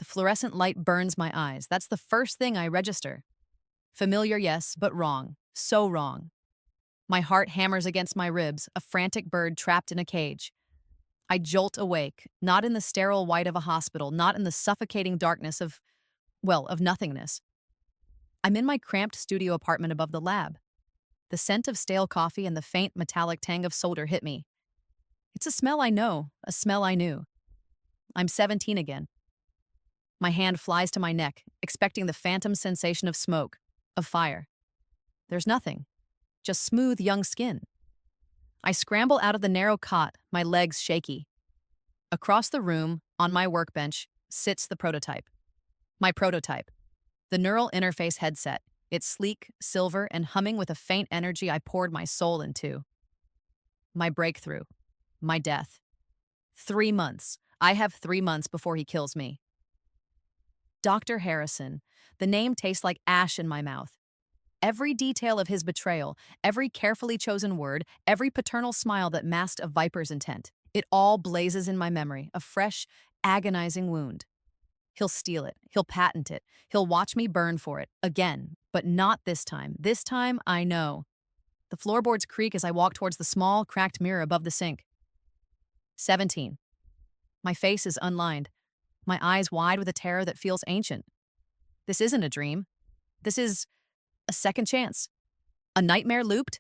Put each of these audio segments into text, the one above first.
fluorescent light burns my eyes. That's the first thing I register. Familiar, yes, but wrong. So wrong. My heart hammers against my ribs, a frantic bird trapped in a cage. I jolt awake, not in the sterile white of a hospital, not in the suffocating darkness of nothingness. I'm in my cramped studio apartment above the lab. The scent of stale coffee and the faint metallic tang of solder hit me. It's a smell I know, a smell I knew. I'm 17 again. My hand flies to my neck, expecting the phantom sensation of smoke, of fire. There's nothing, just smooth young skin. I scramble out of the narrow cot, my legs shaky. Across the room, on my workbench, sits the prototype. My prototype. The neural interface headset. It's sleek, silver, and humming with a faint energy I poured my soul into. My breakthrough. My death. 3 months. I have 3 months before he kills me. Dr. Harrison. The name tastes like ash in my mouth. Every detail of his betrayal, every carefully chosen word, every paternal smile that masked a viper's intent, it all blazes in my memory, a fresh, agonizing wound. He'll steal it. He'll patent it. He'll watch me burn for it, again, but not this time. This time, I know. The floorboards creak as I walk towards the small, cracked mirror above the sink. 17. My face is unlined, my eyes wide with a terror that feels ancient. This isn't a dream. This is a second chance. A nightmare looped?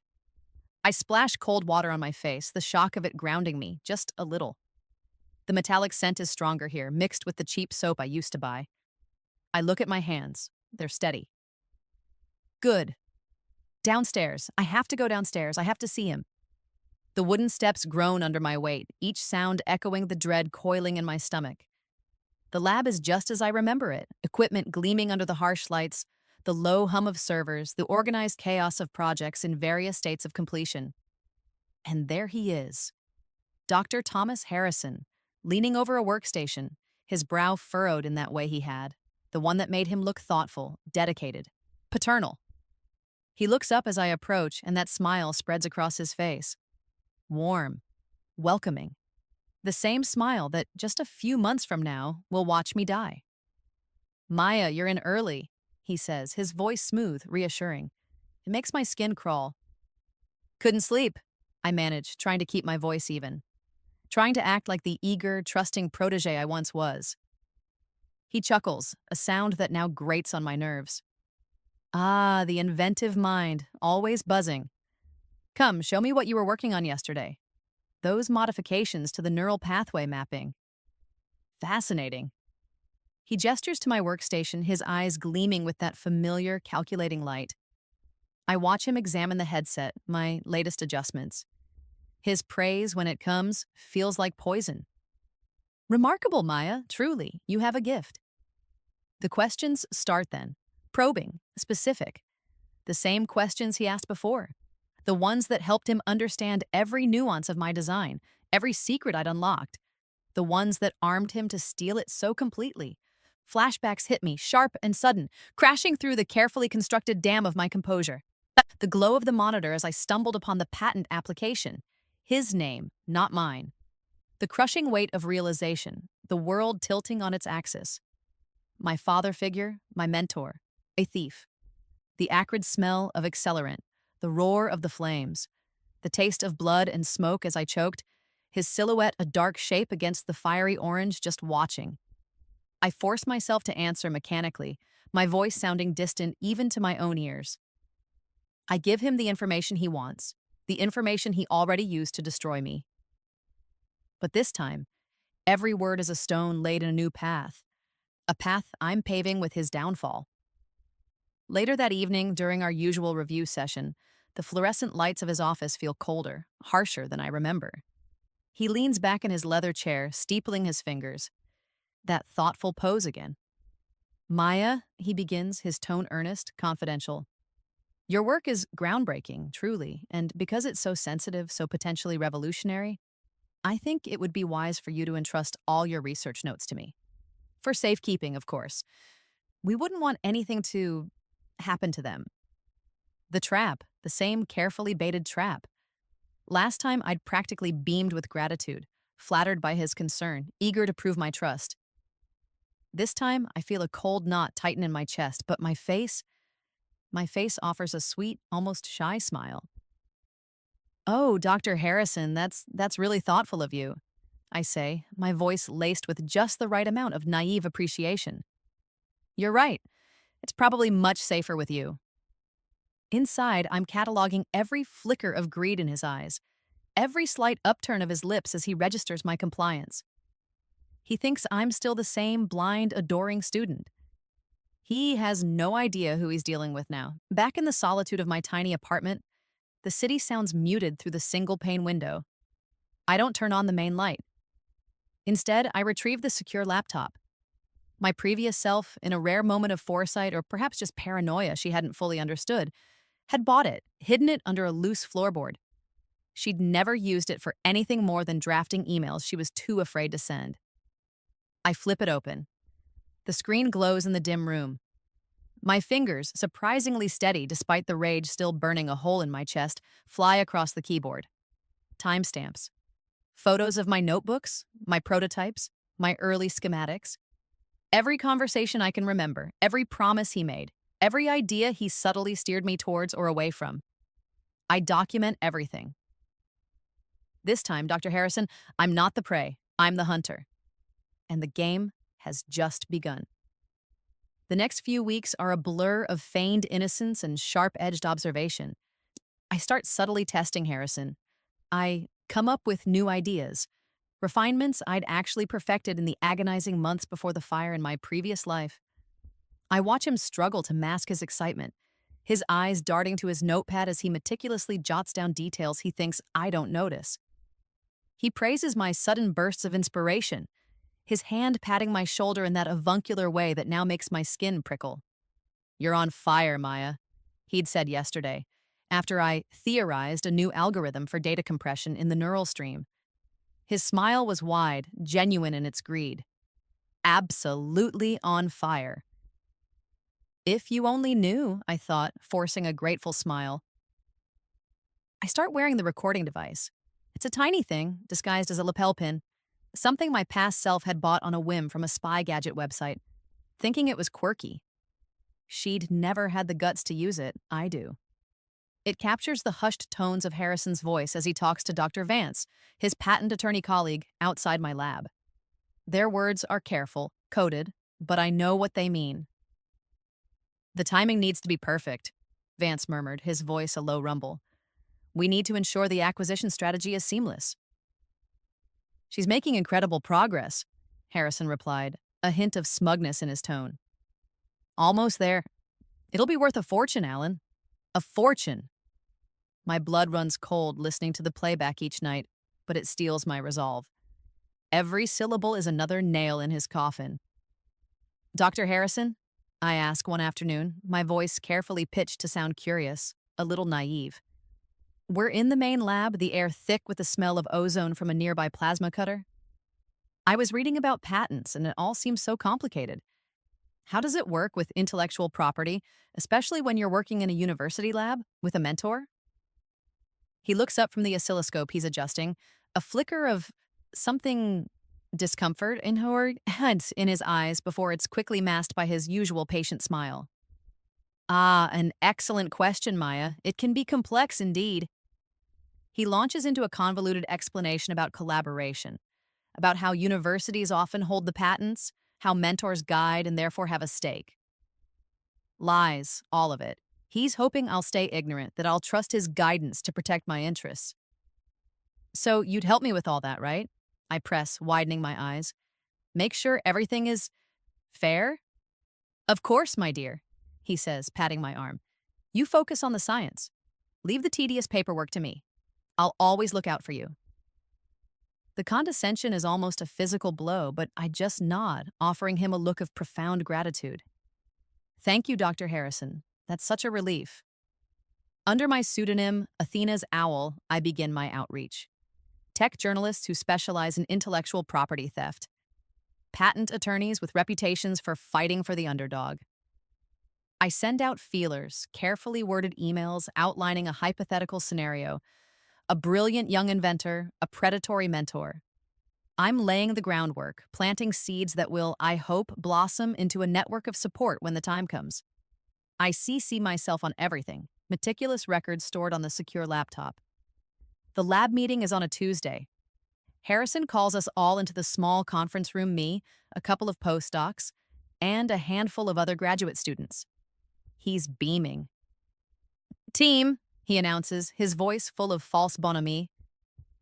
I splash cold water on my face, the shock of it grounding me, just a little. The metallic scent is stronger here, mixed with the cheap soap I used to buy. I look at my hands. They're steady. Good. Downstairs. I have to go downstairs. I have to see him. The wooden steps groan under my weight, each sound echoing the dread coiling in my stomach. The lab is just as I remember it, equipment gleaming under the harsh lights, the low hum of servers, the organized chaos of projects in various states of completion. And there he is. Dr. Thomas Harrison, leaning over a workstation, his brow furrowed in that way he had, the one that made him look thoughtful, dedicated, paternal. He looks up as I approach, and that smile spreads across his face. Warm, welcoming. The same smile that, just a few months from now, will watch me die. "Maya, you're in early," he says, his voice smooth, reassuring. It makes my skin crawl. "Couldn't sleep," I manage, trying to keep my voice even. Trying to act like the eager, trusting protege I once was. He chuckles, a sound that now grates on my nerves. Ah, the inventive mind, always buzzing. "Come, show me what you were working on yesterday." Those modifications to the neural pathway mapping. Fascinating. He gestures to my workstation, his eyes gleaming with that familiar, calculating light. I watch him examine the headset, my latest adjustments. His praise, when it comes, feels like poison. "Remarkable, Maya, truly, you have a gift." The questions start then, probing, specific. The same questions he asked before. The ones that helped him understand every nuance of my design, every secret I'd unlocked. The ones that armed him to steal it so completely. Flashbacks hit me, sharp and sudden, crashing through the carefully constructed dam of my composure. The glow of the monitor as I stumbled upon the patent application. His name, not mine. The crushing weight of realization, the world tilting on its axis. My father figure, my mentor, a thief. The acrid smell of accelerant, the roar of the flames, the taste of blood and smoke as I choked, his silhouette a dark shape against the fiery orange just watching. I force myself to answer mechanically, my voice sounding distant even to my own ears. I give him the information he wants, the information he already used to destroy me. But this time, every word is a stone laid in a new path, a path I'm paving with his downfall. Later that evening, during our usual review session, the fluorescent lights of his office feel colder, harsher than I remember. He leans back in his leather chair, steepling his fingers. That thoughtful pose again. "Maya," he begins, his tone earnest, confidential. "Your work is groundbreaking, truly, and because it's so sensitive, so potentially revolutionary, I think it would be wise for you to entrust all your research notes to me. For safekeeping, of course. We wouldn't want anything to happen to them." The trap, the same carefully baited trap. Last time I'd practically beamed with gratitude, flattered by his concern, eager to prove my trust. This time, I feel a cold knot tighten in my chest, but my face offers a sweet, almost shy smile. "Oh, Dr. Harrison, that's really thoughtful of you," I say, my voice laced with just the right amount of naive appreciation. "You're right. It's probably much safer with you." Inside, I'm cataloging every flicker of greed in his eyes, every slight upturn of his lips as he registers my compliance. He thinks I'm still the same blind, adoring student. He has no idea who he's dealing with now. Back in the solitude of my tiny apartment, the city sounds muted through the single pane window. I don't turn on the main light. Instead, I retrieve the secure laptop. My previous self, in a rare moment of foresight or perhaps just paranoia she hadn't fully understood, had bought it, hidden it under a loose floorboard. She'd never used it for anything more than drafting emails she was too afraid to send. I flip it open. The screen glows in the dim room. My fingers, surprisingly steady despite the rage still burning a hole in my chest, fly across the keyboard. Timestamps. Photos of my notebooks, my prototypes, my early schematics. Every conversation I can remember, every promise he made, every idea he subtly steered me towards or away from. I document everything. This time, Dr. Harrison, I'm not the prey, I'm the hunter. And the game has just begun. The next few weeks are a blur of feigned innocence and sharp-edged observation. I start subtly testing Harrison. I come up with new ideas, refinements I'd actually perfected in the agonizing months before the fire in my previous life. I watch him struggle to mask his excitement, his eyes darting to his notepad as he meticulously jots down details he thinks I don't notice. He praises my sudden bursts of inspiration, his hand patting my shoulder in that avuncular way that now makes my skin prickle. "You're on fire, Maya," he'd said yesterday, after I theorized a new algorithm for data compression in the neural stream. His smile was wide, genuine in its greed. Absolutely on fire. If you only knew, I thought, forcing a grateful smile. I start wearing the recording device. It's a tiny thing, disguised as a lapel pin, something my past self had bought on a whim from a spy gadget website, thinking it was quirky. She'd never had the guts to use it, I do. It captures the hushed tones of Harrison's voice as he talks to Dr. Vance, his patent attorney colleague, outside my lab. Their words are careful, coded, but I know what they mean. "The timing needs to be perfect," Vance murmured, his voice a low rumble. "We need to ensure the acquisition strategy is seamless." "She's making incredible progress," Harrison replied, a hint of smugness in his tone. "Almost there. It'll be worth a fortune, Alan. A fortune." My blood runs cold listening to the playback each night, but it steels my resolve. Every syllable is another nail in his coffin. "Dr. Harrison?" I ask one afternoon, my voice carefully pitched to sound curious, a little naive. We're in the main lab, the air thick with the smell of ozone from a nearby plasma cutter. I was reading about patents, and it all seems so complicated. How does it work with intellectual property, especially when you're working in a university lab with a mentor? He looks up from the oscilloscope he's adjusting, a flicker of something discomfort in his eyes before it's quickly masked by his usual patient smile. "Ah, an excellent question, Maya. It can be complex indeed." He launches into a convoluted explanation about collaboration, about how universities often hold the patents, how mentors guide and therefore have a stake. Lies, all of it. He's hoping I'll stay ignorant, that I'll trust his guidance to protect my interests. "So you'd help me with all that, right?" I press, widening my eyes. "Make sure everything is fair?" "Of course, my dear," he says, patting my arm. "You focus on the science. Leave the tedious paperwork to me. I'll always look out for you." The condescension is almost a physical blow, but I just nod, offering him a look of profound gratitude. "Thank you, Dr. Harrison. That's such a relief." Under my pseudonym, Athena's Owl, I begin my outreach. Tech journalists who specialize in intellectual property theft. Patent attorneys with reputations for fighting for the underdog. I send out feelers, carefully worded emails outlining a hypothetical scenario, a brilliant young inventor, a predatory mentor. I'm laying the groundwork, planting seeds that will, I hope, blossom into a network of support when the time comes. I CC myself on everything, meticulous records stored on the secure laptop. The lab meeting is on a Tuesday. Harrison calls us all into the small conference room, me, a couple of postdocs, and a handful of other graduate students. He's beaming. Team, he announces, his voice full of false bonhomie.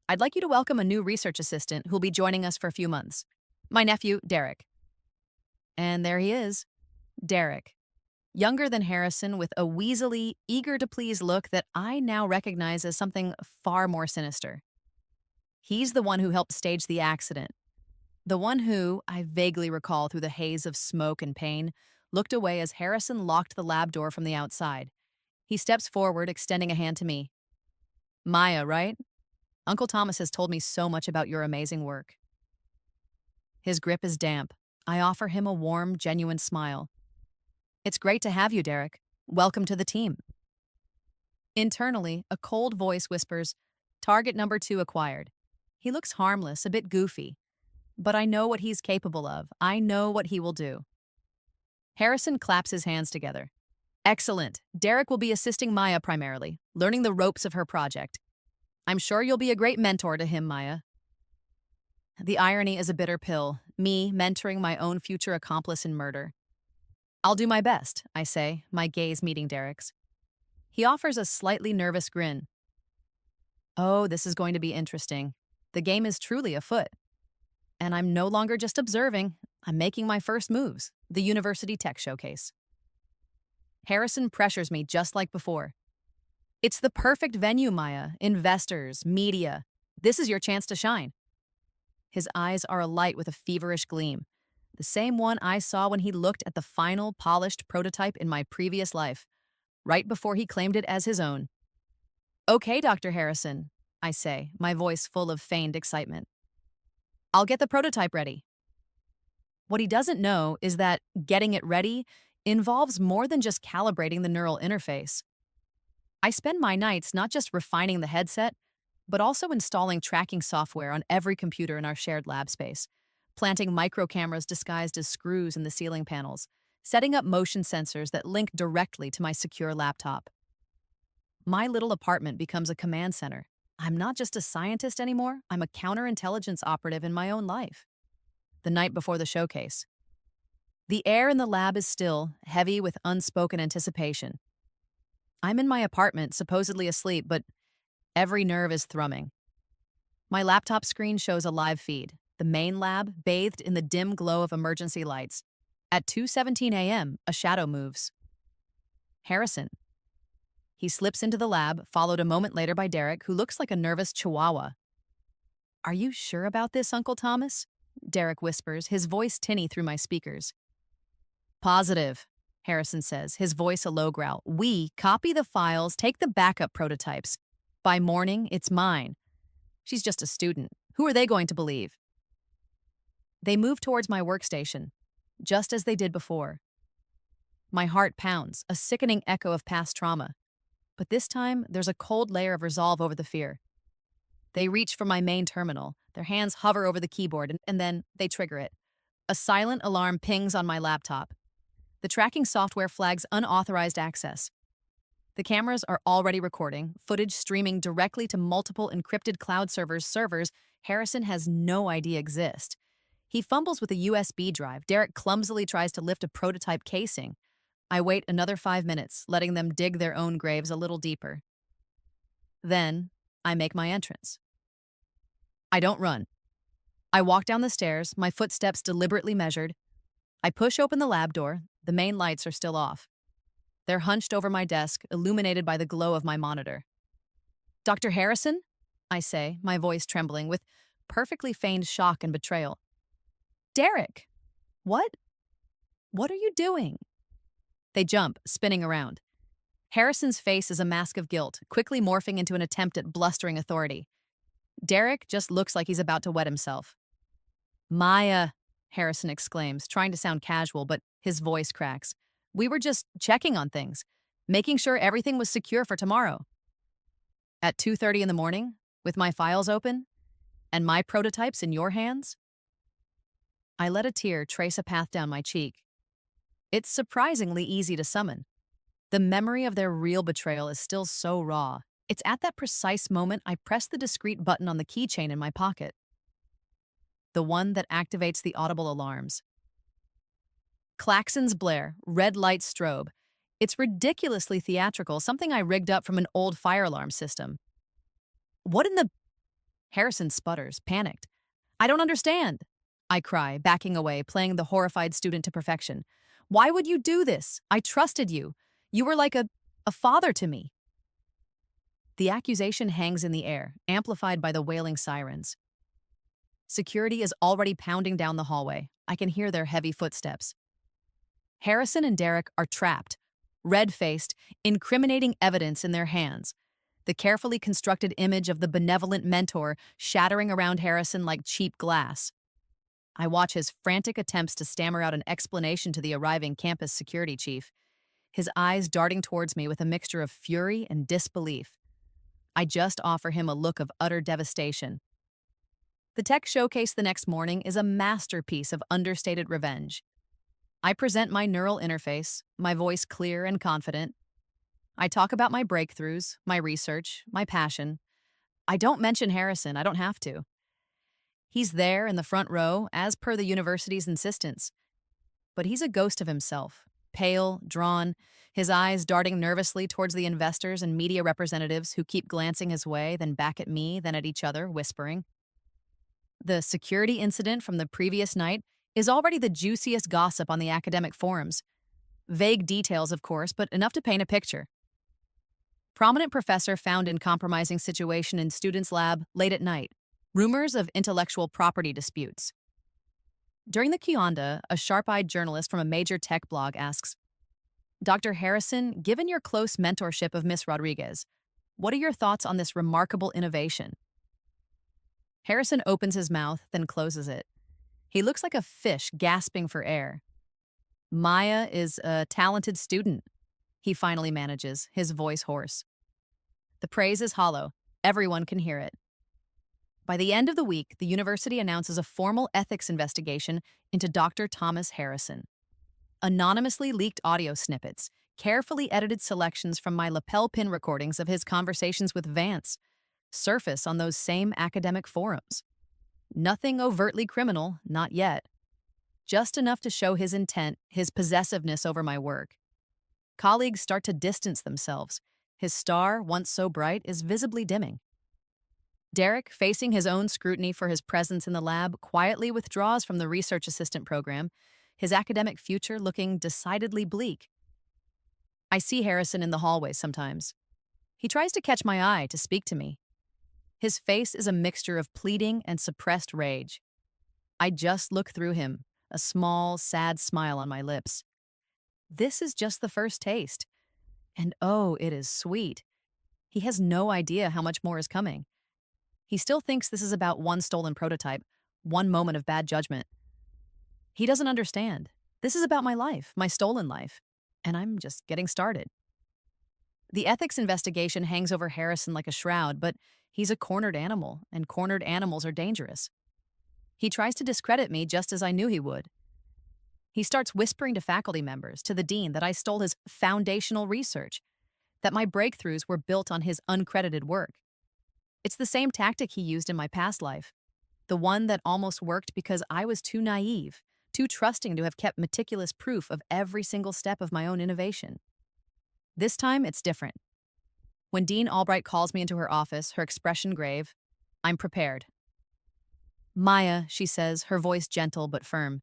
I'd like you to welcome a new research assistant who'll be joining us for a few months. My nephew, Derek. And there he is, Derek. Younger than Harrison, with a weaselly, eager-to-please look that I now recognize as something far more sinister. He's the one who helped stage the accident. The one who, I vaguely recall through the haze of smoke and pain, looked away as Harrison locked the lab door from the outside. He steps forward, extending a hand to me. Maya, right? Uncle Thomas has told me so much about your amazing work. His grip is damp. I offer him a warm, genuine smile. It's great to have you, Derek. Welcome to the team. Internally, a cold voice whispers, Target number 2 acquired. He looks harmless, a bit goofy. But I know what he's capable of. I know what he will do. Harrison claps his hands together. Excellent. Derek will be assisting Maya primarily, learning the ropes of her project. I'm sure you'll be a great mentor to him, Maya. The irony is a bitter pill, me mentoring my own future accomplice in murder. I'll do my best, I say, my gaze meeting Derek's. He offers a slightly nervous grin. Oh, this is going to be interesting. The game is truly afoot. And I'm no longer just observing, I'm making my first moves, the University Tech Showcase. Harrison pressures me just like before. It's the perfect venue, Maya. Investors, media. This is your chance to shine. His eyes are alight with a feverish gleam, the same one I saw when he looked at the final polished prototype in my previous life, right before he claimed it as his own. Okay, Dr. Harrison, I say, my voice full of feigned excitement. I'll get the prototype ready. What he doesn't know is that getting it ready involves more than just calibrating the neural interface. I spend my nights not just refining the headset, but also installing tracking software on every computer in our shared lab space, planting micro cameras disguised as screws in the ceiling panels, setting up motion sensors that link directly to my secure laptop. My little apartment becomes a command center. I'm not just a scientist anymore, I'm a counterintelligence operative in my own life. The night before the showcase. The air in the lab is still, heavy with unspoken anticipation. I'm in my apartment, supposedly asleep, but every nerve is thrumming. My laptop screen shows a live feed, the main lab bathed in the dim glow of emergency lights. At 2:17 a.m., a shadow moves. Harrison. He slips into the lab, followed a moment later by Derek, who looks like a nervous chihuahua. Are you sure about this, Uncle Thomas? Derek whispers, his voice tinny through my speakers. Positive, Harrison says, his voice a low growl. We copy the files, take the backup prototypes. By morning, it's mine. She's just a student. Who are they going to believe? They move towards my workstation, just as they did before. My heart pounds, a sickening echo of past trauma. But this time, there's a cold layer of resolve over the fear. They reach for my main terminal. Their hands hover over the keyboard, and then they trigger it. A silent alarm pings on my laptop. The tracking software flags unauthorized access. The cameras are already recording, footage streaming directly to multiple encrypted cloud servers Harrison has no idea exist. He fumbles with a USB drive. Derek clumsily tries to lift a prototype casing. I wait another 5 minutes, letting them dig their own graves a little deeper. Then, I make my entrance. I don't run. I walk down the stairs, my footsteps deliberately measured. I push open the lab door. The main lights are still off. They're hunched over my desk, illuminated by the glow of my monitor. Dr. Harrison? I say, my voice trembling with perfectly feigned shock and betrayal. Derek! What? What are you doing? They jump, spinning around. Harrison's face is a mask of guilt, quickly morphing into an attempt at blustering authority. Derek just looks like he's about to wet himself. Maya, Harrison exclaims, trying to sound casual, but his voice cracks. We were just checking on things, making sure everything was secure for tomorrow. At 2:30 in the morning, with my files open, And my prototype's in your hands? I let a tear trace a path down my cheek. It's surprisingly easy to summon. The memory of their real betrayal is still so raw. It's at that precise moment I press the discreet button on the keychain in my pocket, the one that activates the audible alarms. Klaxons blare, red lights strobe. It's ridiculously theatrical, something I rigged up from an old fire alarm system. What in the... Harrison sputters, panicked. I don't understand. I cry, backing away, playing the horrified student to perfection. Why would you do this? I trusted you. You were like a father to me. The accusation hangs in the air, amplified by the wailing sirens. Security is already pounding down the hallway. I can hear their heavy footsteps. Harrison and Derek are trapped, red-faced, incriminating evidence in their hands. The carefully constructed image of the benevolent mentor shattering around Harrison like cheap glass. I watch his frantic attempts to stammer out an explanation to the arriving campus security chief, his eyes darting towards me with a mixture of fury and disbelief. I just offer him a look of utter devastation. The tech showcase the next morning is a masterpiece of understated revenge. I present my neural interface, my voice clear and confident. I talk about my breakthroughs, my research, my passion. I don't mention Harrison, I don't have to. He's there in the front row, as per the university's insistence. But he's a ghost of himself, pale, drawn, his eyes darting nervously towards the investors and media representatives who keep glancing his way, then back at me, then at each other, whispering. The security incident from the previous night is already the juiciest gossip on the academic forums. Vague details, of course, but enough to paint a picture. Prominent professor found in compromising situation in student's lab late at night. Rumors of intellectual property disputes. During the Kionda, a sharp-eyed journalist from a major tech blog asks, Dr. Harrison, given your close mentorship of Miss Rodriguez, what are your thoughts on this remarkable innovation? Harrison opens his mouth, then closes it. He looks like a fish gasping for air. Maya is a talented student, he finally manages, his voice hoarse. The praise is hollow. Everyone can hear it. By the end of the week, the university announces a formal ethics investigation into Dr. Thomas Harrison. Anonymously leaked audio snippets, carefully edited selections from my lapel pin recordings of his conversations with Vance, surface on those same academic forums. Nothing overtly criminal, not yet. Just enough to show his intent, his possessiveness over my work. Colleagues start to distance themselves. His star, once so bright, is visibly dimming. Derek, facing his own scrutiny for his presence in the lab, quietly withdraws from the research assistant program, his academic future looking decidedly bleak. I see Harrison in the hallways sometimes. He tries to catch my eye, to speak to me. His face is a mixture of pleading and suppressed rage. I just look through him, a small, sad smile on my lips. This is just the first taste. And oh, it is sweet. He has no idea how much more is coming. He still thinks this is about one stolen prototype, one moment of bad judgment. He doesn't understand. This is about my life, my stolen life, and I'm just getting started. The ethics investigation hangs over Harrison like a shroud, but he's a cornered animal, and cornered animals are dangerous. He tries to discredit me just as I knew he would. He starts whispering to faculty members, to the dean, that I stole his foundational research, that my breakthroughs were built on his uncredited work. It's the same tactic he used in my past life, the one that almost worked because I was too naive, too trusting to have kept meticulous proof of every single step of my own innovation. This time, it's different. When Dean Albright calls me into her office, her expression grave, I'm prepared. Maya, she says, her voice gentle but firm.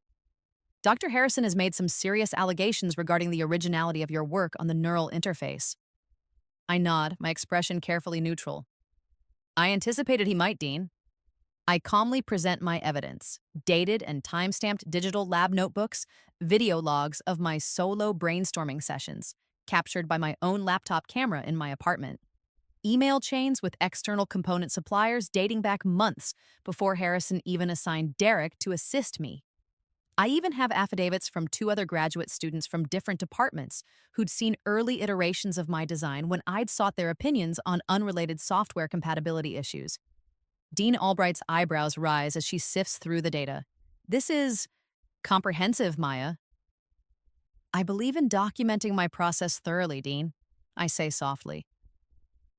Dr. Harrison has made some serious allegations regarding the originality of your work on the neural interface. I nod, my expression carefully neutral. I anticipated he might, Dean. I calmly present my evidence, dated and time-stamped digital lab notebooks, video logs of my solo brainstorming sessions, captured by my own laptop camera in my apartment. Email chains with external component suppliers dating back months before Harrison even assigned Derek to assist me. I even have affidavits from 2 other graduate students from different departments who'd seen early iterations of my design when I'd sought their opinions on unrelated software compatibility issues. Dean Albright's eyebrows rise as she sifts through the data. This is comprehensive, Maya. I believe in documenting my process thoroughly, Dean, I say softly.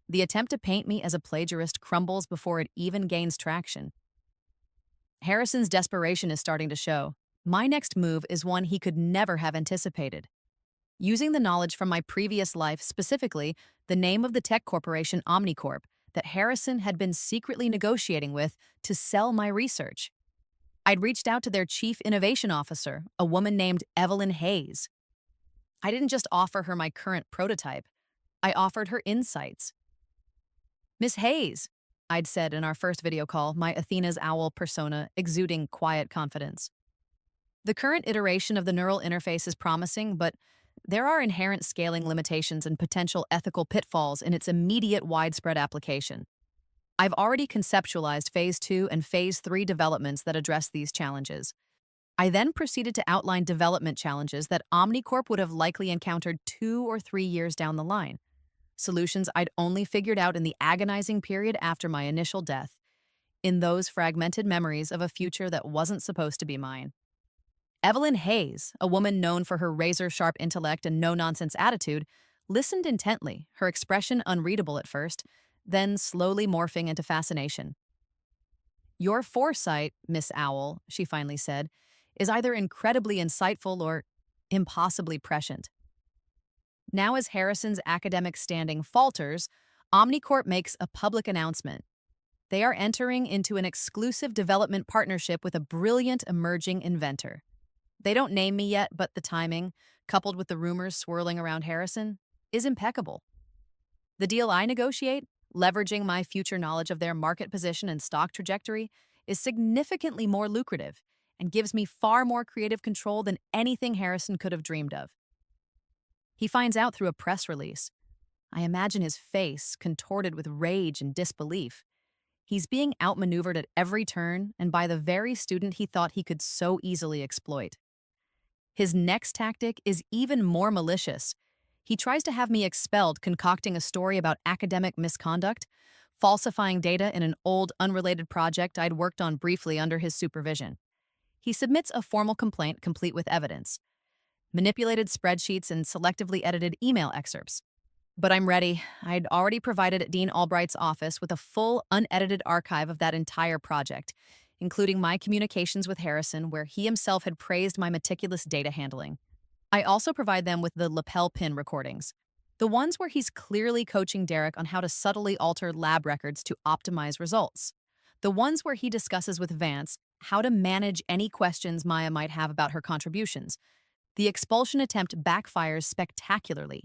The attempt to paint me as a plagiarist crumbles before it even gains traction. Harrison's desperation is starting to show. My next move is one he could never have anticipated. Using the knowledge from my previous life, specifically the name of the tech corporation Omnicorp that Harrison had been secretly negotiating with to sell my research. I'd reached out to their chief innovation officer, a woman named Evelyn Hayes. I didn't just offer her my current prototype, I offered her insights. Miss Hayes, I'd said in our first video call, my Athena's owl persona exuding quiet confidence. The current iteration of the neural interface is promising, but there are inherent scaling limitations and potential ethical pitfalls in its immediate widespread application. I've already conceptualized Phase 2 and Phase 3 developments that address these challenges. I then proceeded to outline development challenges that Omnicorp would have likely encountered 2 or 3 years down the line. Solutions I'd only figured out in the agonizing period after my initial death, in those fragmented memories of a future that wasn't supposed to be mine. Evelyn Hayes, a woman known for her razor-sharp intellect and no-nonsense attitude, listened intently, her expression unreadable at first, then slowly morphing into fascination. Your foresight, Miss Owl, she finally said, is either incredibly insightful or impossibly prescient. Now as Harrison's academic standing falters, Omnicorp makes a public announcement. They are entering into an exclusive development partnership with a brilliant emerging inventor. They don't name me yet, but the timing, coupled with the rumors swirling around Harrison, is impeccable. The deal I negotiate, leveraging my future knowledge of their market position and stock trajectory, is significantly more lucrative and gives me far more creative control than anything Harrison could have dreamed of. He finds out through a press release. I imagine his face contorted with rage and disbelief. He's being outmaneuvered at every turn and by the very student he thought he could so easily exploit. His next tactic is even more malicious. He tries to have me expelled, concocting a story about academic misconduct, falsifying data in an old, unrelated project I'd worked on briefly under his supervision. He submits a formal complaint complete with evidence, manipulated spreadsheets and selectively edited email excerpts. But I'm ready. I'd already provided Dean Albright's office with a full, unedited archive of that entire project, including my communications with Harrison, where he himself had praised my meticulous data handling. I also provide them with the lapel pin recordings, the ones where he's clearly coaching Derek on how to subtly alter lab records to optimize results, the ones where he discusses with Vance how to manage any questions Maya might have about her contributions. The expulsion attempt backfires spectacularly.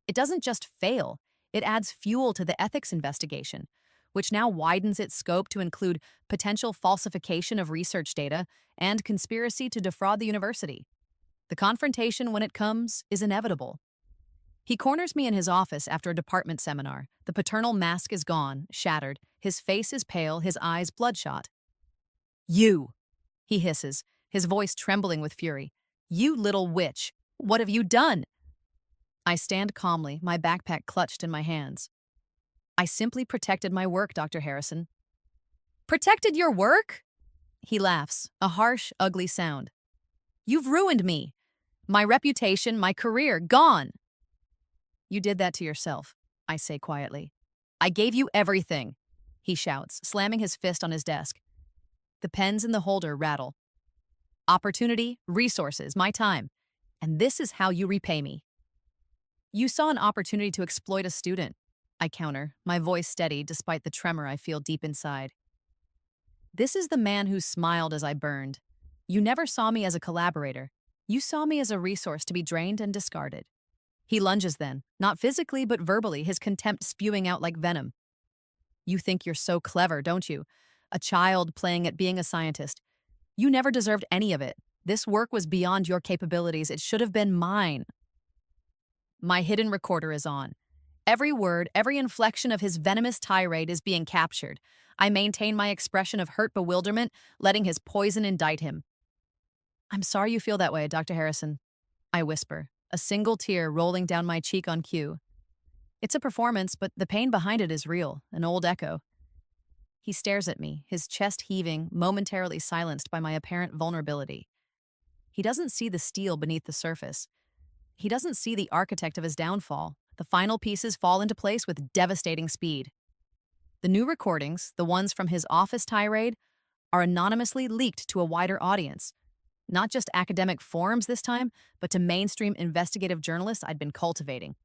It doesn't just fail, it adds fuel to the ethics investigation, which now widens its scope to include potential falsification of research data and conspiracy to defraud the university. The confrontation, when it comes, is inevitable. He corners me in his office after a department seminar. The paternal mask is gone, shattered. His face is pale, his eyes bloodshot. "You!" he hisses, his voice trembling with fury. "You little witch! What have you done?" I stand calmly, my backpack clutched in my hands. "I simply protected my work, Dr. Harrison." "Protected your work?" He laughs, a harsh, ugly sound. "You've ruined me. My reputation, my career, gone." "You did that to yourself," I say quietly. "I gave you everything," he shouts, slamming his fist on his desk. The pens in the holder rattle. "Opportunity, resources, my time. And this is how you repay me." "You saw an opportunity to exploit a student," I counter, my voice steady despite the tremor I feel deep inside. "This is the man who smiled as I burned. You never saw me as a collaborator. You saw me as a resource to be drained and discarded." He lunges then, not physically but verbally, his contempt spewing out like venom. "You think you're so clever, don't you? A child playing at being a scientist. You never deserved any of it. This work was beyond your capabilities. It should have been mine." My hidden recorder is on. Every word, every inflection of his venomous tirade is being captured. I maintain my expression of hurt bewilderment, letting his poison indict him. "I'm sorry you feel that way, Dr. Harrison," I whisper, a single tear rolling down my cheek on cue. It's a performance, but the pain behind it is real, an old echo. He stares at me, his chest heaving, momentarily silenced by my apparent vulnerability. He doesn't see the steel beneath the surface. He doesn't see the architect of his downfall. The final pieces fall into place with devastating speed. The new recordings, the ones from his office tirade, are anonymously leaked to a wider audience. Not just academic forums this time, but to mainstream investigative journalists I'd been cultivating.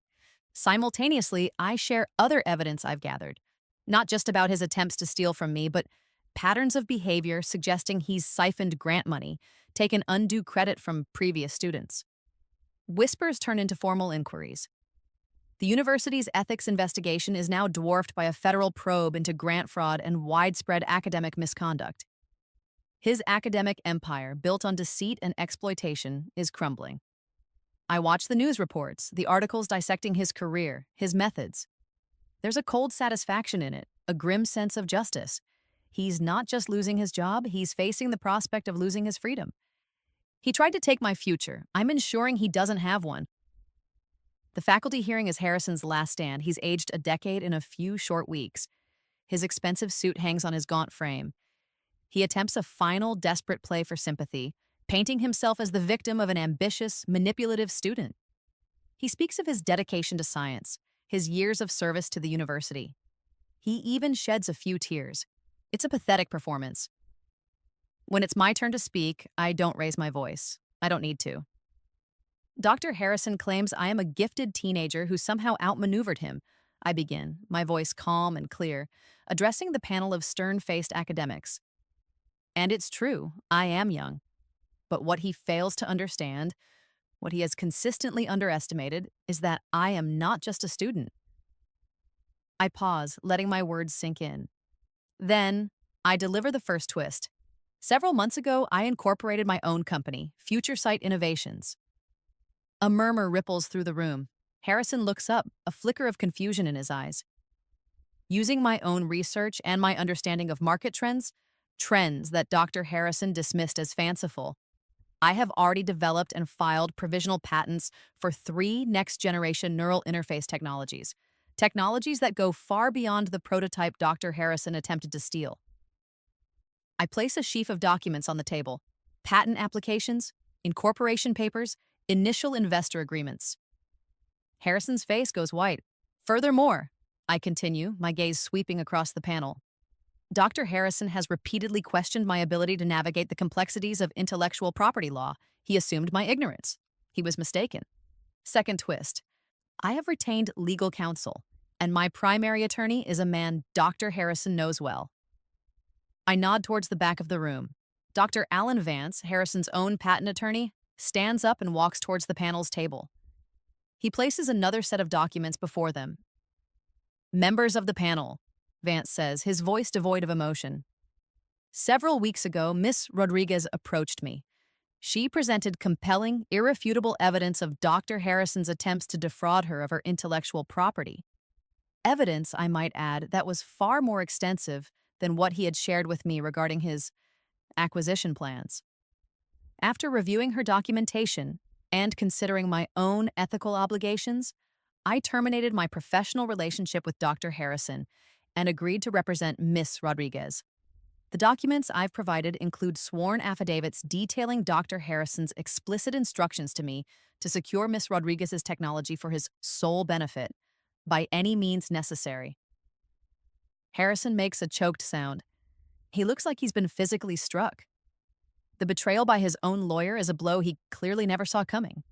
Simultaneously, I share other evidence I've gathered, not just about his attempts to steal from me, but patterns of behavior suggesting he's siphoned grant money, taken undue credit from previous students. Whispers turn into formal inquiries. The university's ethics investigation is now dwarfed by a federal probe into grant fraud and widespread academic misconduct. His academic empire, built on deceit and exploitation, is crumbling. I watch the news reports, the articles dissecting his career, his methods. There's a cold satisfaction in it, a grim sense of justice. He's not just losing his job, he's facing the prospect of losing his freedom. He tried to take my future. I'm ensuring he doesn't have one. The faculty hearing is Harrison's last stand. He's aged a decade in a few short weeks. His expensive suit hangs on his gaunt frame. He attempts a final, desperate play for sympathy, painting himself as the victim of an ambitious, manipulative student. He speaks of his dedication to science, his years of service to the university. He even sheds a few tears. It's a pathetic performance. When it's my turn to speak, I don't raise my voice. I don't need to. Dr. Harrison claims I am a gifted teenager who somehow outmaneuvered him. I begin, my voice calm and clear, addressing the panel of stern-faced academics. And it's true, I am young. But what he fails to understand, what he has consistently underestimated, is that I am not just a student. I pause, letting my words sink in. Then, I deliver the first twist. Several months ago, I incorporated my own company, Future Sight Innovations. A murmur ripples through the room. Harrison looks up, a flicker of confusion in his eyes. Using my own research and my understanding of market trends that Dr. Harrison dismissed as fanciful, I have already developed and filed provisional patents for 3 next-generation neural interface technologies that go far beyond the prototype Dr. Harrison attempted to steal. I place a sheaf of documents on the table: patent applications, incorporation papers, initial investor agreements. Harrison's face goes white. Furthermore, I continue, my gaze sweeping across the panel, Dr. Harrison has repeatedly questioned my ability to navigate the complexities of intellectual property law. He assumed my ignorance. He was mistaken. Second twist. I have retained legal counsel, and my primary attorney is a man Dr. Harrison knows well. I nod towards the back of the room. Dr. Alan Vance, Harrison's own patent attorney, stands up and walks towards the panel's table. He places another set of documents before them. Members of the panel, Vance says, his voice devoid of emotion. Several weeks ago, Miss Rodriguez approached me. She presented compelling, irrefutable evidence of Dr. Harrison's attempts to defraud her of her intellectual property. Evidence, I might add, that was far more extensive than what he had shared with me regarding his acquisition plans. After reviewing her documentation and considering my own ethical obligations, I terminated my professional relationship with Dr. Harrison and agreed to represent Miss Rodriguez. The documents I've provided include sworn affidavits detailing Dr. Harrison's explicit instructions to me to secure Miss Rodriguez's technology for his sole benefit, by any means necessary. Harrison makes a choked sound. He looks like he's been physically struck. The betrayal by his own lawyer is a blow he clearly never saw coming.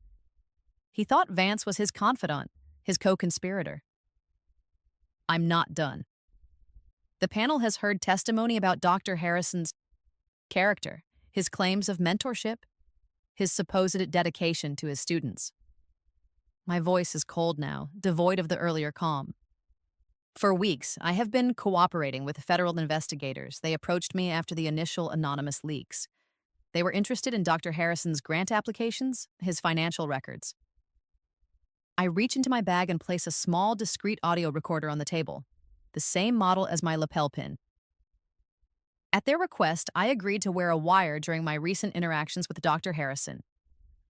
He thought Vance was his confidant, his co-conspirator. I'm not done. The panel has heard testimony about Dr. Harrison's character, his claims of mentorship, his supposed dedication to his students. My voice is cold now, devoid of the earlier calm. For weeks, I have been cooperating with federal investigators. They approached me after the initial anonymous leaks. They were interested in Dr. Harrison's grant applications, his financial records. I reach into my bag and place a small, discreet audio recorder on the table, the same model as my lapel pin. At their request, I agreed to wear a wire during my recent interactions with Dr. Harrison.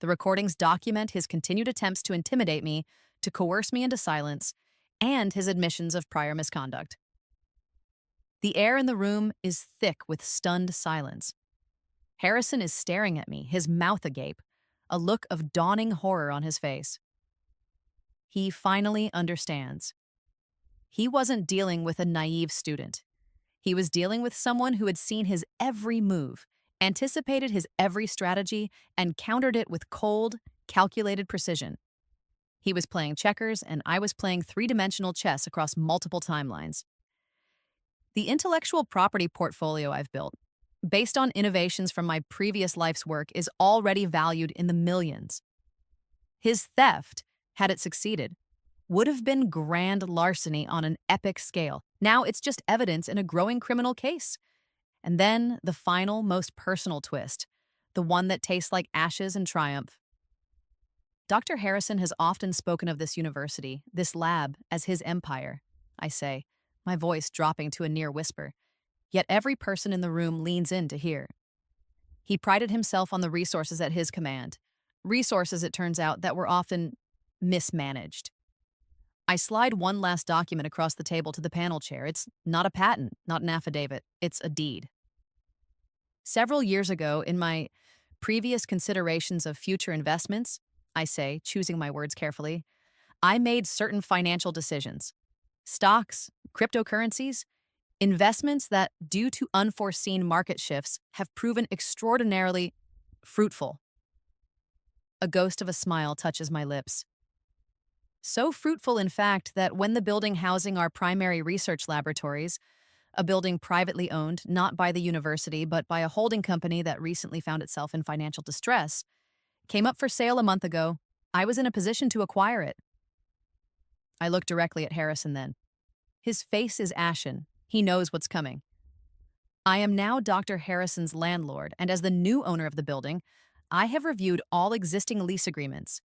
The recordings document his continued attempts to intimidate me, to coerce me into silence, and his admissions of prior misconduct. The air in the room is thick with stunned silence. Harrison is staring at me, his mouth agape, a look of dawning horror on his face. He finally understands. He wasn't dealing with a naive student. He was dealing with someone who had seen his every move, anticipated his every strategy, and countered it with cold, calculated precision. He was playing checkers, and I was playing three-dimensional chess across multiple timelines. The intellectual property portfolio I've built, based on innovations from my previous life's work, is already valued in the millions. His theft, had it succeeded, would have been grand larceny on an epic scale. Now it's just evidence in a growing criminal case. And then the final, most personal twist, the one that tastes like ashes and triumph. Dr. Harrison has often spoken of this university, this lab, as his empire, I say, my voice dropping to a near whisper. Yet every person in the room leans in to hear. He prided himself on the resources at his command. Resources, it turns out, that were often mismanaged. I slide one last document across the table to the panel chair. It's not a patent, not an affidavit. It's a deed. Several years ago, in my previous considerations of future investments, I say, choosing my words carefully, I made certain financial decisions. Stocks, cryptocurrencies, investments that, due to unforeseen market shifts, have proven extraordinarily fruitful. A ghost of a smile touches my lips. So fruitful, in fact, that when the building housing our primary research laboratories, a building privately owned, not by the university, but by a holding company that recently found itself in financial distress, came up for sale a month ago, I was in a position to acquire it. I looked directly at Harrison then. His face is ashen. He knows what's coming. I am now Dr. Harrison's landlord, and as the new owner of the building, I have reviewed all existing lease agreements.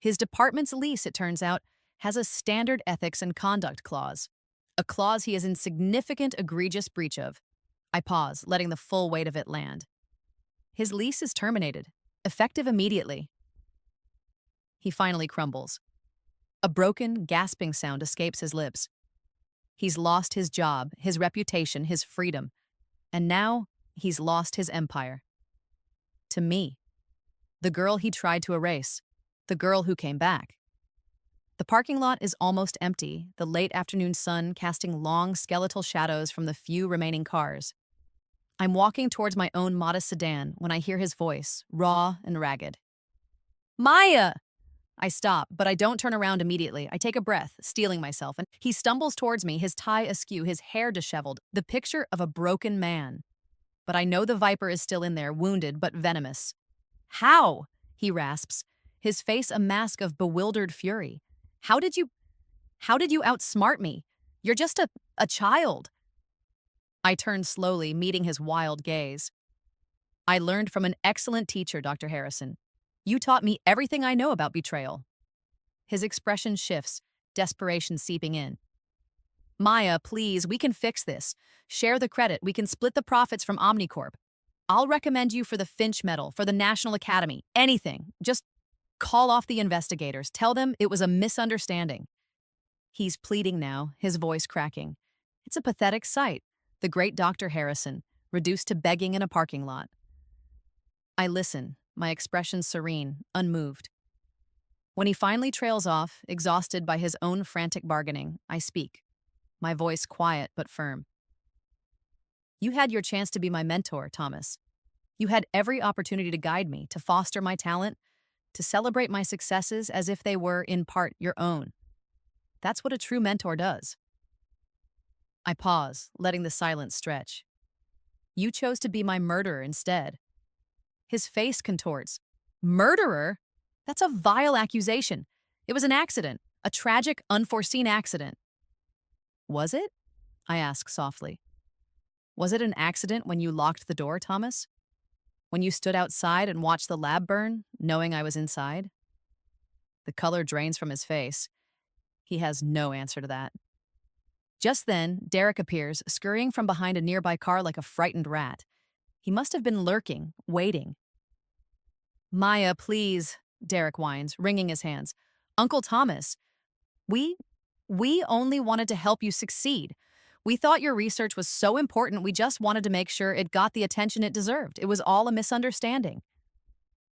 His department's lease, it turns out, has a standard ethics and conduct clause, a clause he is in significant egregious breach of. I pause, letting the full weight of it land. His lease is terminated, effective immediately. He finally crumbles. A broken, gasping sound escapes his lips. He's lost his job, his reputation, his freedom. And now, he's lost his empire. To me. The girl he tried to erase. The girl who came back. The parking lot is almost empty, the late afternoon sun casting long skeletal shadows from the few remaining cars. I'm walking towards my own modest sedan when I hear his voice, raw and ragged. Maya! I stop, but I don't turn around immediately. I take a breath, steeling myself, and he stumbles towards me, his tie askew, his hair disheveled, the picture of a broken man. But I know the viper is still in there, wounded but venomous. How? He rasps, his face a mask of bewildered fury. How did you outsmart me? You're just a child. I turn slowly, meeting his wild gaze. I learned from an excellent teacher, Dr. Harrison. You taught me everything I know about betrayal. His expression shifts, desperation seeping in. Maya, please, we can fix this. Share the credit. We can split the profits from Omnicorp. I'll recommend you for the Finch Medal, for the National Academy, anything. Just call off the investigators. Tell them it was a misunderstanding. He's pleading now, his voice cracking. It's a pathetic sight. The great Dr. Harrison, reduced to begging in a parking lot. I listen, my expression serene, unmoved. When he finally trails off, exhausted by his own frantic bargaining, I speak, my voice quiet but firm. You had your chance to be my mentor, Thomas. You had every opportunity to guide me, to foster my talent, to celebrate my successes as if they were, in part, your own. That's what a true mentor does. I pause, letting the silence stretch. You chose to be my murderer instead. His face contorts. Murderer? That's a vile accusation. It was an accident, a tragic, unforeseen accident. Was it? I ask softly. Was it an accident when you locked the door, Thomas? When you stood outside and watched the lab burn, knowing I was inside? The color drains from his face. He has no answer to that. Just then, Derek appears, scurrying from behind a nearby car like a frightened rat. He must have been lurking, waiting. Maya, please, Derek whines, wringing his hands. Uncle Thomas, we only wanted to help you succeed. We thought your research was so important, we just wanted to make sure it got the attention it deserved. It was all a misunderstanding.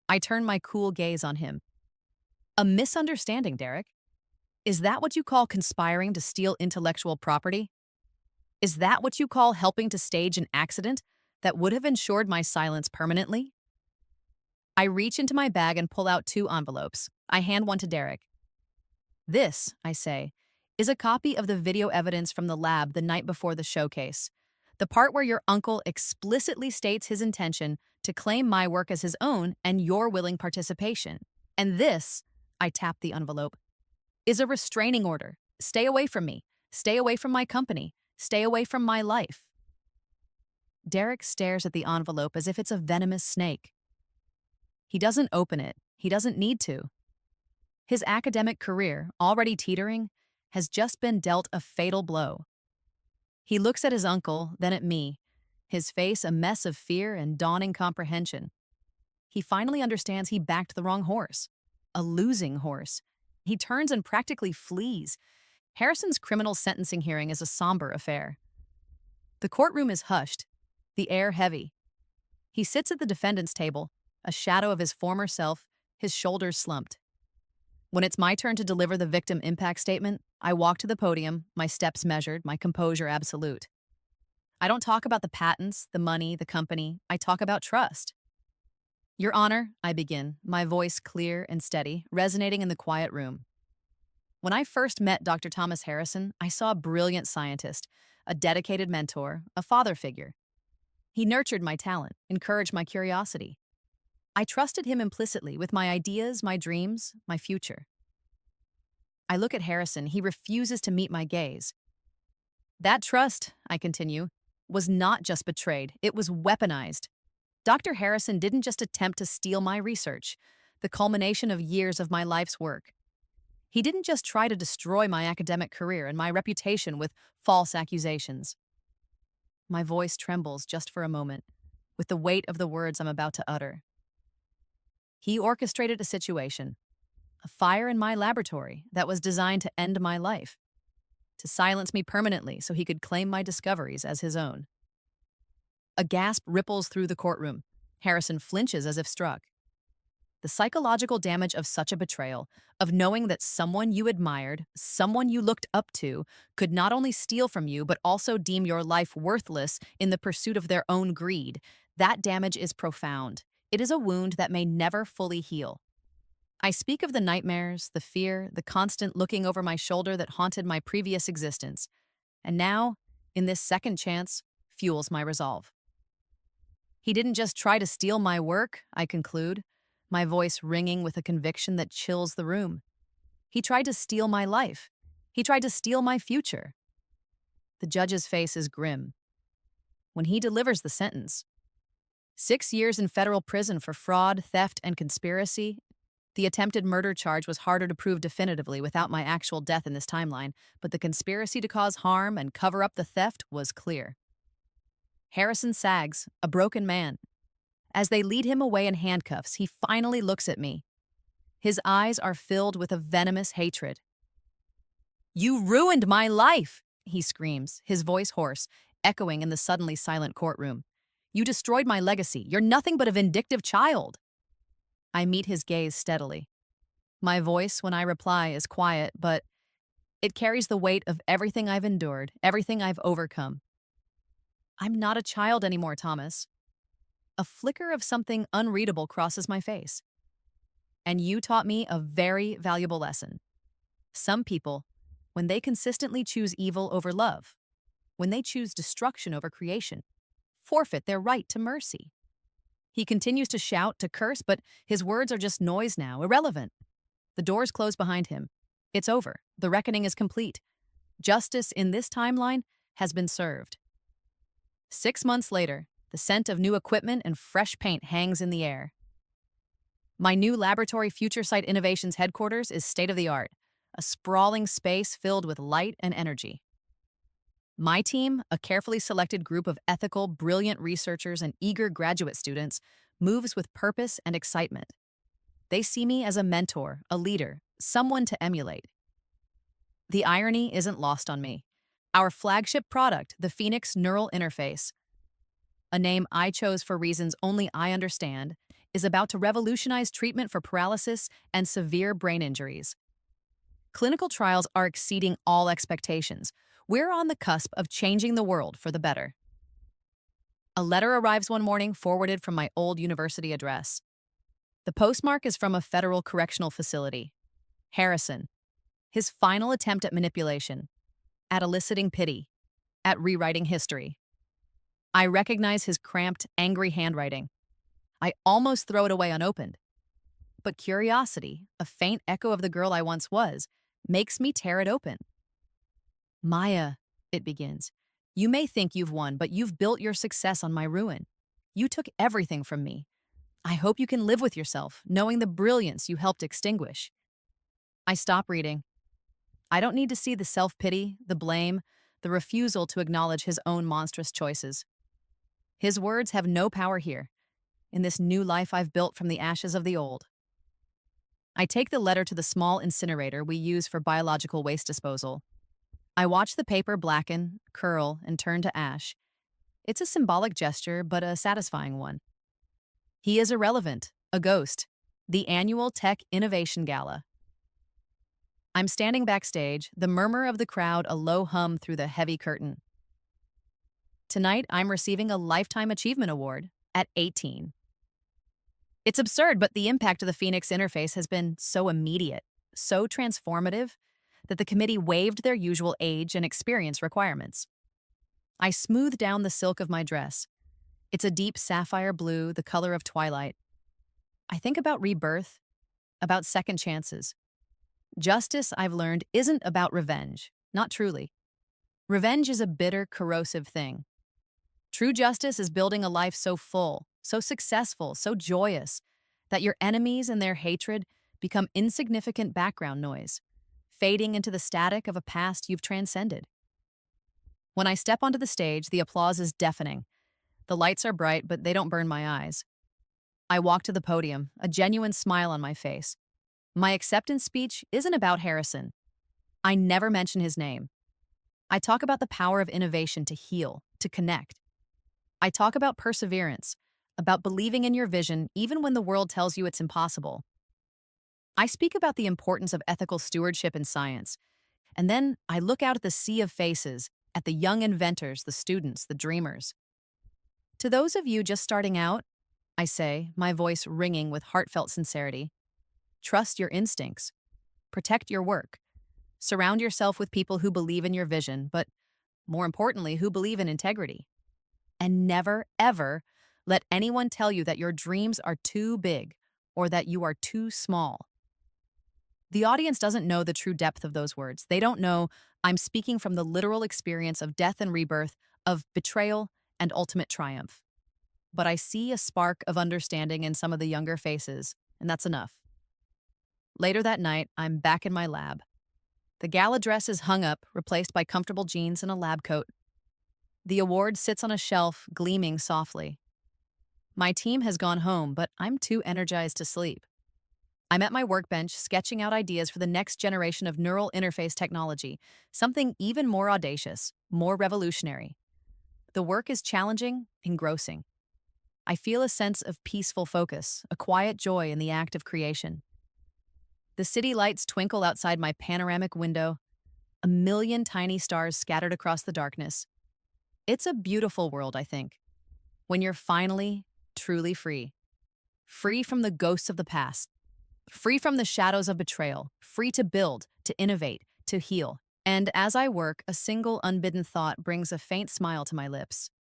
I turned my cool gaze on him. A misunderstanding, Derek? Is that what you call conspiring to steal intellectual property? Is that what you call helping to stage an accident that would have ensured my silence permanently? I reach into my bag and pull out 2 envelopes. I hand one to Derek. This, I say, is a copy of the video evidence from the lab the night before the showcase. The part where your uncle explicitly states his intention to claim my work as his own and your willing participation. And this, I tap the envelope, is a restraining order. Stay away from me. Stay away from my company. Stay away from my life. Derek stares at the envelope as if it's a venomous snake. He doesn't open it. He doesn't need to. His academic career, already teetering, has just been dealt a fatal blow. He looks at his uncle, then at me, his face a mess of fear and dawning comprehension. He finally understands he backed the wrong horse, a losing horse. He turns and practically flees. Harrison's criminal sentencing hearing is a somber affair. The courtroom is hushed, the air heavy. He sits at the defendant's table, a shadow of his former self, his shoulders slumped. When it's my turn to deliver the victim impact statement, I walk to the podium, my steps measured, my composure absolute. I don't talk about the patents, the money, the company. I talk about trust. Your Honor, I begin, my voice clear and steady, resonating in the quiet room. When I first met Dr. Thomas Harrison, I saw a brilliant scientist, a dedicated mentor, a father figure. He nurtured my talent, encouraged my curiosity. I trusted him implicitly with my ideas, my dreams, my future. I look at Harrison. He refuses to meet my gaze. That trust, I continue, was not just betrayed, it was weaponized. Dr. Harrison didn't just attempt to steal my research, the culmination of years of my life's work. He didn't just try to destroy my academic career and my reputation with false accusations. My voice trembles just for a moment, with the weight of the words I'm about to utter. He orchestrated a situation, a fire in my laboratory that was designed to end my life, to silence me permanently so he could claim my discoveries as his own. A gasp ripples through the courtroom. Harrison flinches as if struck. The psychological damage of such a betrayal, of knowing that someone you admired, someone you looked up to, could not only steal from you but also deem your life worthless in the pursuit of their own greed, that damage is profound. It is a wound that may never fully heal. I speak of the nightmares, the fear, the constant looking over my shoulder that haunted my previous existence, and now, in this second chance, fuels my resolve. He didn't just try to steal my work, I conclude, my voice ringing with a conviction that chills the room. He tried to steal my life. He tried to steal my future. The judge's face is grim. When he delivers the sentence, 6 years in federal prison for fraud, theft, and conspiracy. The attempted murder charge was harder to prove definitively without my actual death in this timeline, but the conspiracy to cause harm and cover up the theft was clear. Harrison sags, a broken man. As they lead him away in handcuffs, he finally looks at me. His eyes are filled with a venomous hatred. "You ruined my life!" he screams, his voice hoarse, echoing in the suddenly silent courtroom. "You destroyed my legacy. You're nothing but a vindictive child." I meet his gaze steadily. My voice, when I reply, is quiet, but it carries the weight of everything I've endured, everything I've overcome. I'm not a child anymore, Thomas. A flicker of something unreadable crosses my face. And you taught me a very valuable lesson. Some people, when they consistently choose evil over love, when they choose destruction over creation, forfeit their right to mercy. He continues to shout, to curse, but his words are just noise now, irrelevant. The doors close behind him. It's over. The reckoning is complete. Justice in this timeline has been served. 6 months later, the scent of new equipment and fresh paint hangs in the air. My new laboratory Future Site Innovations headquarters is state-of-the-art, a sprawling space filled with light and energy. My team, a carefully selected group of ethical, brilliant researchers and eager graduate students, moves with purpose and excitement. They see me as a mentor, a leader, someone to emulate. The irony isn't lost on me. Our flagship product, the Phoenix Neural Interface, a name I chose for reasons only I understand, is about to revolutionize treatment for paralysis and severe brain injuries. Clinical trials are exceeding all expectations. We're on the cusp of changing the world for the better. A letter arrives one morning forwarded from my old university address. The postmark is from a federal correctional facility. Harrison. His final attempt at manipulation, at eliciting pity, at rewriting history. I recognize his cramped, angry handwriting. I almost throw it away unopened. But curiosity, a faint echo of the girl I once was, makes me tear it open. Maya, it begins, you may think you've won, but you've built your success on my ruin. You took everything from me. I hope you can live with yourself, knowing the brilliance you helped extinguish. I stop reading. I don't need to see the self-pity, the blame, the refusal to acknowledge his own monstrous choices. His words have no power here, in this new life I've built from the ashes of the old. I take the letter to the small incinerator we use for biological waste disposal. I watch the paper blacken, curl, and turn to ash. It's a symbolic gesture, but a satisfying one. He is irrelevant, a ghost, the annual Tech Innovation Gala. I'm standing backstage, the murmur of the crowd a low hum through the heavy curtain. Tonight, I'm receiving a Lifetime Achievement Award at 18. It's absurd, but the impact of the Phoenix interface has been so immediate, so transformative, that the committee waived their usual age and experience requirements. I smooth down the silk of my dress. It's a deep sapphire blue, the color of twilight. I think about rebirth, about second chances. Justice, I've learned, isn't about revenge, not truly. Revenge is a bitter, corrosive thing. True justice is building a life so full, so successful, so joyous, that your enemies and their hatred become insignificant background noise, fading into the static of a past you've transcended. When I step onto the stage, the applause is deafening. The lights are bright, but they don't burn my eyes. I walk to the podium, a genuine smile on my face. My acceptance speech isn't about Harrison. I never mention his name. I talk about the power of innovation to heal, to connect. I talk about perseverance, about believing in your vision even when the world tells you it's impossible. I speak about the importance of ethical stewardship in science, and then I look out at the sea of faces, at the young inventors, the students, the dreamers. To those of you just starting out, I say, my voice ringing with heartfelt sincerity, trust your instincts, protect your work, surround yourself with people who believe in your vision, but more importantly, who believe in integrity. And never, ever let anyone tell you that your dreams are too big or that you are too small. The audience doesn't know the true depth of those words. They don't know I'm speaking from the literal experience of death and rebirth, of betrayal and ultimate triumph. But I see a spark of understanding in some of the younger faces, and that's enough. Later that night, I'm back in my lab. The gala dress is hung up, replaced by comfortable jeans and a lab coat. The award sits on a shelf, gleaming softly. My team has gone home, but I'm too energized to sleep. I'm at my workbench, sketching out ideas for the next generation of neural interface technology, something even more audacious, more revolutionary. The work is challenging, engrossing. I feel a sense of peaceful focus, a quiet joy in the act of creation. The city lights twinkle outside my panoramic window, a million tiny stars scattered across the darkness. It's a beautiful world, I think, when you're finally, truly free. Free from the ghosts of the past, free from the shadows of betrayal, free to build, to innovate, to heal. And as I work, a single unbidden thought brings a faint smile to my lips.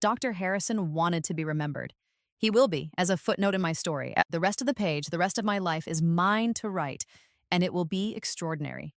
Dr. Harrison wanted to be remembered. He will be, as a footnote in my story. The rest of the page, the rest of my life is mine to write, and it will be extraordinary.